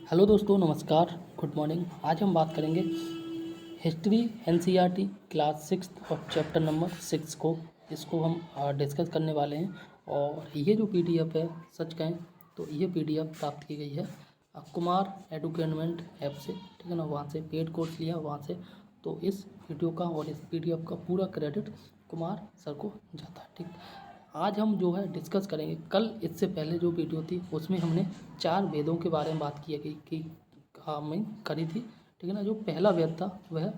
Hello दोस्तों, नमस्कार, good morning. आज हम बात करेंगे हिस्ट्री एनसीईआरटी क्लास 6 और चैप्टर नंबर 6 को। इसको हम डिस्कस करने वाले हैं। और ये जो पीडीएफ है, सच कहें तो ये पीडीएफ प्राप्त की गई है कुमार एडुकेनमेंट ऐप से, ठीक है ना। वहाँ से पेड कोर्स लिया वहाँ से। तो इस वीडियो का और इस पीडीएफ का पूरा क्रेडिट कुमार सर को जाता है, ठीक। आज हम जो है डिस्कस करेंगे, कल इससे पहले जो वीडियो थी उसमें हमने 4 वेदों के बारे में बात की गई कि हमने करी थी, ठीक है ना। जो पहला वेद था वह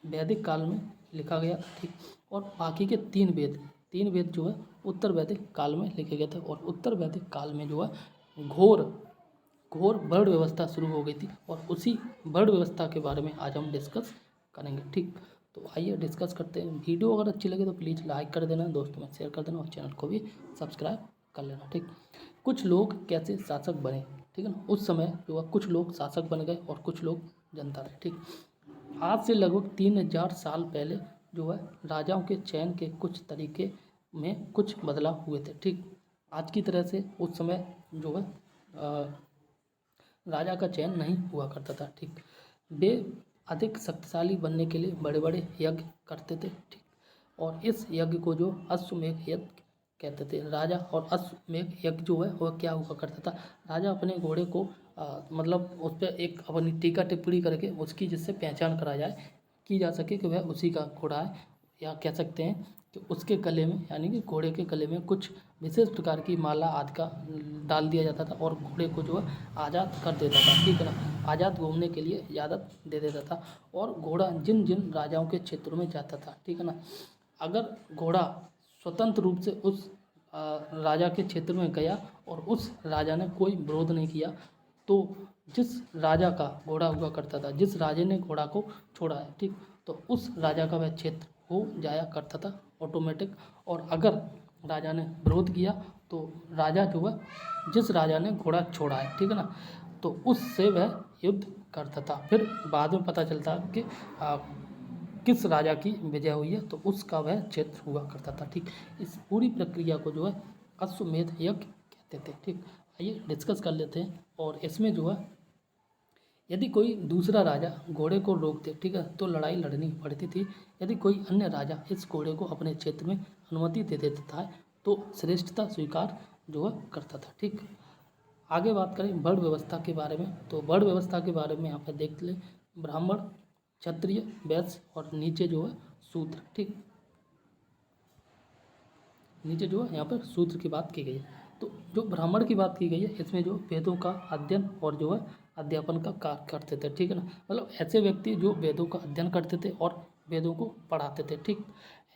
वैदिक काल में लिखा गया, ठीक। और बाकी के 3 वेद जो है उत्तर वैदिक काल में लिखे गए थे। और उत्तर वैदिक काल में जो है घोर घोर वर्ण व्यवस्था शुरू हो गई थी। और उसी वर्ण व्यवस्था के बारे में आज हम डिस्कस करेंगे, ठीक। तो आइए डिस्कस करते हैं। वीडियो अगर अच्छी लगे तो प्लीज़ लाइक कर देना, दोस्तों में शेयर कर देना और चैनल को भी सब्सक्राइब कर लेना, ठीक। कुछ लोग कैसे शासक बने, ठीक है ना। उस समय जो है कुछ लोग शासक बन गए और कुछ लोग जनता रहे, ठीक। आज से लगभग 3000 साल पहले जो है राजाओं के चयन के कुछ तरीके में कुछ बदलाव हुए थे, ठीक। आज की तरह से उस समय जो है राजा का चयन नहीं हुआ करता था, ठीक। वे अधिक शक्तिशाली बनने के लिए बड़े बड़े यज्ञ करते थे, ठीक। और इस यज्ञ को जो अश्वमेध यज्ञ कहते थे। राजा और अश्वमेध यज्ञ जो है वह क्या हुआ करता था, राजा अपने घोड़े को मतलब उस पर एक अपनी टीका टिप्पणी करके उसकी जिससे पहचान करा जाए की जा सके कि वह उसी का घोड़ा है, या कह सकते हैं कि उसके गले में, यानी कि घोड़े के गले में कुछ विशेष प्रकार की माला आदि का डाल दिया जाता था और घोड़े को जो है आज़ाद कर देता था, ठीक है ना। आज़ाद घूमने के लिए इजाज़त दे देता था। और घोड़ा जिन जिन राजाओं के क्षेत्रों में जाता था, ठीक है ना, अगर घोड़ा स्वतंत्र रूप से उस राजा के क्षेत्र में गया और उस राजा ने कोई विरोध नहीं किया, तो जिस राजा का घोड़ा हुआ करता था, जिस राजे ने घोड़ा को छोड़ा है, ठीक, तो उस राजा का वह क्षेत्र हो जाया करता था ऑटोमेटिक। और अगर राजा ने विरोध किया तो राजा जो है, जिस राजा ने घोड़ा छोड़ा है, ठीक है ना, तो उससे वह युद्ध करता था। फिर बाद में पता चलता कि किस राजा की विजय हुई है, तो उसका वह क्षेत्र हुआ करता था, ठीक। इस पूरी प्रक्रिया को जो है अश्वमेध यज्ञ कहते थे, ठीक। आइए डिस्कस कर लेते हैं। और इसमें जो है यदि कोई दूसरा राजा घोड़े को रोकते, ठीक है, तो लड़ाई लड़नी पड़ती थी। यदि कोई अन्य राजा इस घोड़े को अपने क्षेत्र में अनुमति दे देता था तो श्रेष्ठता स्वीकार जो है करता था, ठीक। आगे बात करें वर्ण व्यवस्था के बारे में, तो वर्ण व्यवस्था के बारे में यहाँ पर देख लें, ब्राह्मण, क्षत्रिय, वैश्य और नीचे जो है शूद्र, ठीक। नीचे जो है यहाँ पर शूद्र की बात की गई है। तो जो ब्राह्मण की बात की गई है, इसमें जो वेदों का अध्ययन और जो है अध्यापन का कार्य करते थे, ठीक है ना। मतलब ऐसे व्यक्ति जो वेदों का अध्ययन करते थे और वेदों को पढ़ाते थे, ठीक,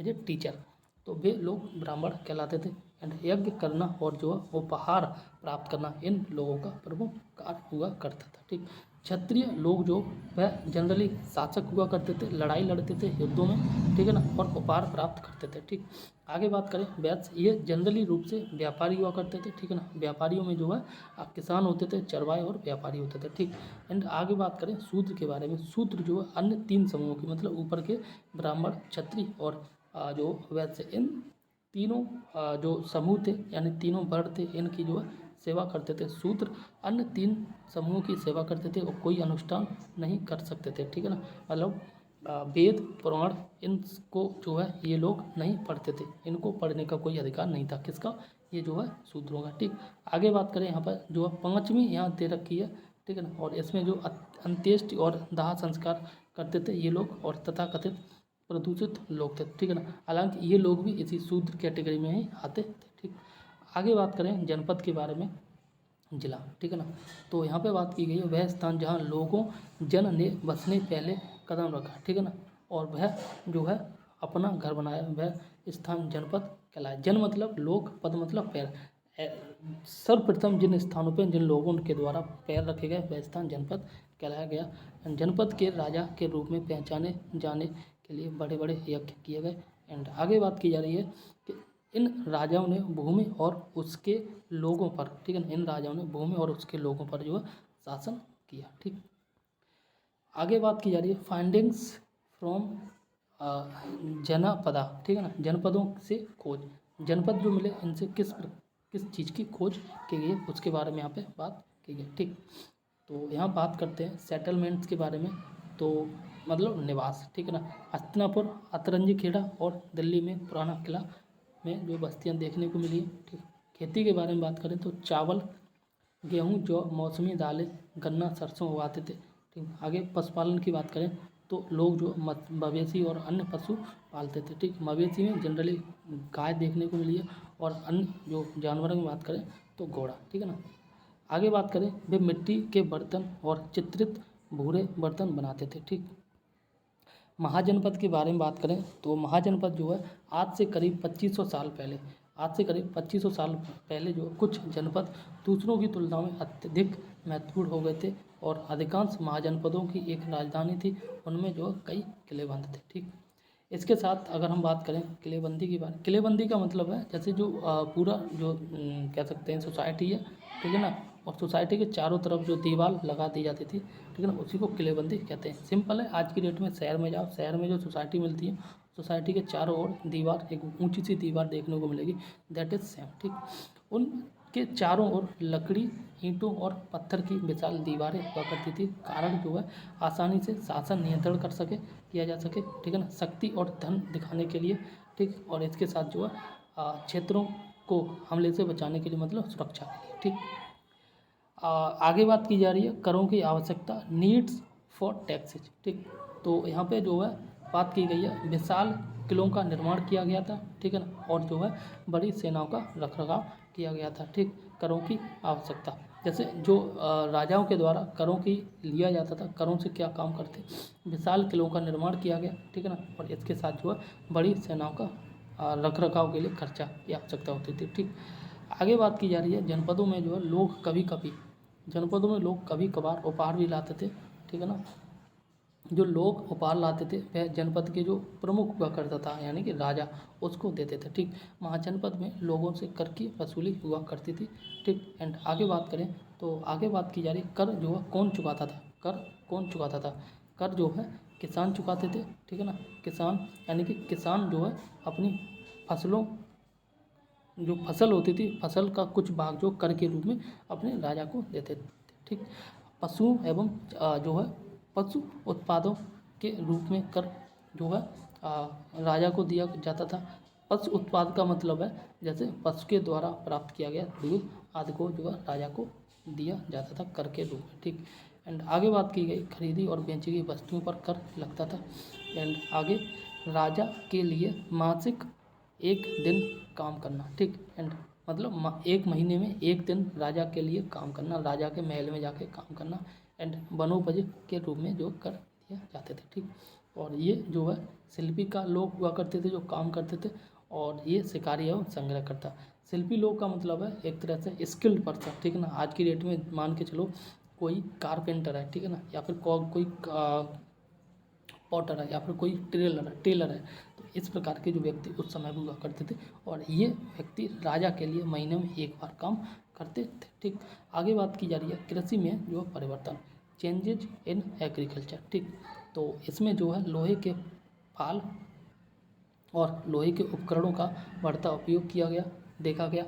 एज ए टीचर, तो वे लोग ब्राह्मण कहलाते थे। एंड यज्ञ करना और जो है उपहार प्राप्त करना इन लोगों का प्रमुख कार्य हुआ करता था, ठीक। क्षत्रिय लोग जो वह जनरली शासक हुआ करते थे, लड़ाई लड़ते थे युद्धों में, ठीक है ना, और उपहार प्राप्त करते थे, ठीक। आगे बात करें वैश्य, ये जनरली रूप से व्यापारी हुआ करते थे, ठीक है ना। व्यापारियों में जो है किसान होते थे, चरवाहे और व्यापारी होते थे, ठीक। एंड आगे बात करें शूद्र के बारे में, शूद्र जो है अन्य 3 समूहों की, मतलब ऊपर के ब्राह्मण, क्षत्रिय और जो वैश्य, इन तीनों जो समूह थे, यानी तीनों वर्ण थे, इनकी जो है सेवा करते थे। शूद्र अन्य 3 समूहों की सेवा करते थे और कोई अनुष्ठान नहीं कर सकते थे, ठीक है ना। मतलब वेद पुराण इनको जो है ये लोग नहीं पढ़ते थे, इनको पढ़ने का कोई अधिकार नहीं था। किसका? ये जो है शूद्रों का, ठीक। आगे बात करें यहाँ पर जो है 5वीं यहाँ दे रखी है, ठीक है ना। और इसमें जो अंत्येष्टि और दाह संस्कार करते थे ये लोग, और तथाकथित प्रदूषित लोग थे, ठीक है ना। हालांकि ये लोग भी इसी शूद्र कैटेगरी में ही आते थे, ठीक। आगे बात करें जनपद के बारे में, जिला, ठीक है ना। तो यहाँ पे बात की गई है वह स्थान जहाँ लोगों जन ने बसने पहले कदम रखा, ठीक है ना, और वह जो है अपना घर बनाया, वह स्थान जनपद कहलाया। जन मतलब लोग, पद मतलब पैर। सर्वप्रथम जिन स्थानों पर जिन लोगों के द्वारा पैर रखे गए वह स्थान जनपद कहलाया गया। जनपद के राजा के रूप में पहचाने जाने के लिए बड़े बड़े यज्ञ किए गए। एंड आगे बात की जा रही है कि इन राजाओं ने भूमि और उसके लोगों पर, ठीक है ना, इन राजाओं ने भूमि और उसके लोगों पर जो है शासन किया, ठीक। आगे बात की जा रही है फाइंडिंग्स फ्रॉम जनपदा, ठीक है ना, जनपदों से खोज। जनपद जो मिले इनसे किस चीज़ की खोज की गई उसके बारे में यहाँ पे बात की गई, ठीक। तो यहाँ बात करते हैं सेटलमेंट्स के बारे में। तो मतलब निवास, ठीक है ना। हस्तिनापुर, अतरंजी खेड़ा और दिल्ली में पुराना किला में जो बस्तियाँ देखने को मिली है, ठीक। खेती के बारे में बात करें तो चावल, गेहूँ, जौ, मौसमी दालें, गन्ना, सरसों उगाते थे, ठीक। आगे पशुपालन की बात करें तो लोग जो मवेशी और अन्य पशु पालते थे, ठीक। मवेशी में जनरली गाय देखने को मिली है और अन्य जो जानवरों की बात करें तो घोड़ा, ठीक है ना। आगे बात करें, वे मिट्टी के बर्तन और चित्रित भूरे बर्तन बनाते थे, ठीक। महाजनपद के बारे में बात करें तो महाजनपद जो है आज से करीब 2500 साल पहले जो कुछ जनपद दूसरों की तुलना में अत्यधिक महत्वपूर्ण हो गए थे और अधिकांश महाजनपदों की एक राजधानी थी, उनमें जो कई किलेबंद थे, ठीक। इसके साथ अगर हम बात करें किलेबंदी की बात, किलेबंदी का मतलब है जैसे जो पूरा जो कह सकते हैं सोसाइटी है, ठीक है ना, और सोसाइटी के चारों तरफ जो दीवार लगा दी जाती थी, ठीक है ना, उसी को किलेबंदी कहते हैं। सिंपल है, आज की डेट में शहर में जाओ, शहर में जो सोसाइटी मिलती है, सोसाइटी के चारों ओर दीवार, एक ऊंची सी दीवार देखने को मिलेगी, दैट इज सेम, ठीक। उनके चारों ओर लकड़ी, ईंटों और पत्थर की विशाल दीवारें हुआ करती थी, कारण जो है आसानी से शासन नियंत्रण किया जा सके, ठीक है ना, शक्ति और धन दिखाने के लिए, ठीक। और इसके साथ जो है क्षेत्रों को हमले से बचाने के लिए, मतलब सुरक्षा के लिए, ठीक। आगे बात की जा रही है करों की आवश्यकता, नीड्स फॉर टैक्सेज, ठीक। तो यहाँ पे जो है बात की गई है विशाल किलों का निर्माण किया गया था, ठीक है ना, और जो है बड़ी सेनाओं का रखरखाव किया गया था, ठीक। करों की आवश्यकता, जैसे जो राजाओं के द्वारा करों की लिया जाता था, करों से क्या काम करते, विशाल किलों का निर्माण किया गया, ठीक है ना, और इसके साथ जो है बड़ी सेनाओं का रखरखाव के लिए खर्चा की आवश्यकता होती थी, ठीक। आगे बात की जा रही है जनपदों में जो है लोग कभी कभार उपहार भी लाते थे, ठीक है ना। जो लोग उपहार लाते थे वह जनपद के जो प्रमुख हुआ करता था, यानी कि राजा, उसको देते थे, ठीक। महाजनपद में लोगों से कर की वसूली हुआ करती थी, ठीक। एंड आगे बात करें तो आगे बात की जा रही कर जो है कौन चुकाता था, कर जो है किसान चुकाते थे, ठीक है ना। किसान यानी कि किसान जो है अपनी फसलों, जो फसल होती थी, फसल का कुछ भाग जो कर के रूप में अपने राजा को देते थे, ठीक। पशु एवं जो है पशु उत्पादों के रूप में कर जो है राजा को दिया जाता था। पशु उत्पाद का मतलब है जैसे पशु के द्वारा प्राप्त किया गया दूध आदि को जो है राजा को दिया जाता था कर के रूप में, ठीक। एंड आगे बात की गई खरीदी और बेची गई वस्तुओं पर कर लगता था। एंड आगे राजा के लिए मासिक एक दिन काम करना, ठीक। एंड मतलब एक महीने में एक दिन राजा के लिए काम करना, राजा के महल में जाके काम करना, एंड वनोपज के रूप में जो कर दिया जाते थे, ठीक। और ये जो है शिल्पी का लोग हुआ करते थे जो काम करते थे, और ये शिकारी एवं संग्रह करता। शिल्पी लोग का मतलब है एक तरह से स्किल्ड पर्सन, ठीक है ना। आज की डेट में मान के चलो कोई कारपेंटर है, ठीक है ना, या फिर कोई पॉटर है, या फिर कोई टेलर है, तो इस प्रकार के जो व्यक्ति उस समय हुआ करते थे, और ये व्यक्ति राजा के लिए महीने में एक बार काम करते थे, ठीक। आगे बात की जा रही है कृषि में जो परिवर्तन, चेंजेज इन एग्रीकल्चर, ठीक। तो इसमें जो है लोहे के फाल और लोहे के उपकरणों का बढ़ता उपयोग देखा गया।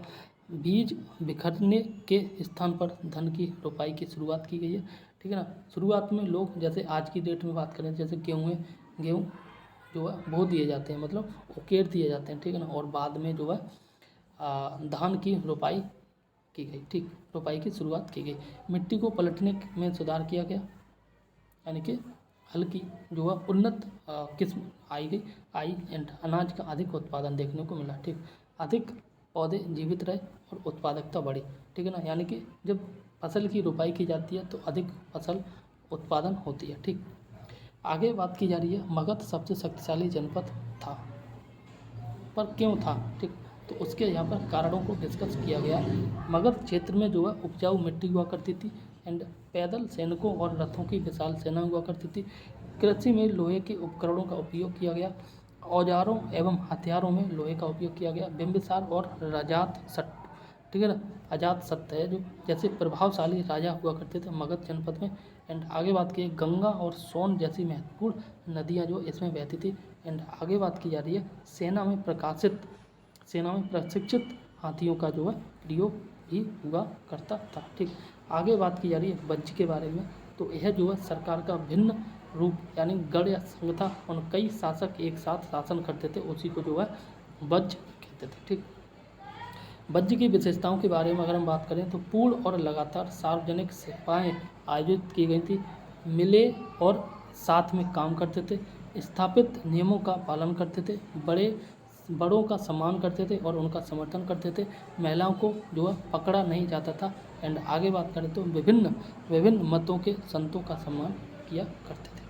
बीज बिखरने के स्थान पर धन की रोपाई की शुरुआत की गई है, ठीक है ना। शुरुआत में लोग जैसे आज की डेट में बात करें जैसे गेहूँ जो है बो दिए जाते हैं, मतलब उकेर दिए जाते हैं, ठीक है ना, और बाद में जो है धान की रोपाई की गई, ठीक। रोपाई की शुरुआत की गई। मिट्टी को पलटने में सुधार किया गया, यानी कि हल्की जो है उन्नत किस्म आई एंड अनाज का अधिक उत्पादन देखने को मिला, ठीक। अधिक पौधे जीवित रहे और उत्पादकता बढ़ी, ठीक है ना, यानी कि जब फसल की रोपाई की जाती है तो अधिक फसल उत्पादन होती है, ठीक। आगे बात की जा रही है मगध सबसे शक्तिशाली जनपद था, पर क्यों था, ठीक। तो उसके यहाँ पर कारणों को डिस्कस किया गया। मगध क्षेत्र में जो है उपजाऊ मिट्टी हुआ करती थी, एंड पैदल सैनिकों और रथों की विशाल सेना हुआ करती थी। कृषि में लोहे के उपकरणों का उपयोग किया गया, औजारों एवं हथियारों में लोहे का उपयोग किया गया। बिंबिसार और ठीक है ना, अजात शत्रु है जो जैसे प्रभावशाली राजा हुआ करते थे मगध जनपद में। एंड आगे बात की गंगा और सोन जैसी महत्वपूर्ण नदियाँ जो इसमें बहती थी। एंड आगे बात की जा रही है सेना में प्रशिक्षित हाथियों का जो है प्रयोग भी हुआ करता था। ठीक, आगे बात की जा रही है वज्ज के बारे में। तो यह जो है सरकार का भिन्न रूप यानी गढ़ या संघ था और कई शासक एक साथ शासन करते थे, उसी को जो है वज्ज कहते थे। ठीक, वज्ज की विशेषताओं के बारे में अगर हम बात करें तो पूर्ण और लगातार सार्वजनिक सेवाएं आयोजित की गई थी, मिले और साथ में काम करते थे, स्थापित नियमों का पालन करते थे, बड़ों का सम्मान करते थे और उनका समर्थन करते थे, महिलाओं को जो है पकड़ा नहीं जाता था। एंड आगे बात करें तो विभिन्न मतों के संतों का सम्मान किया करते थे।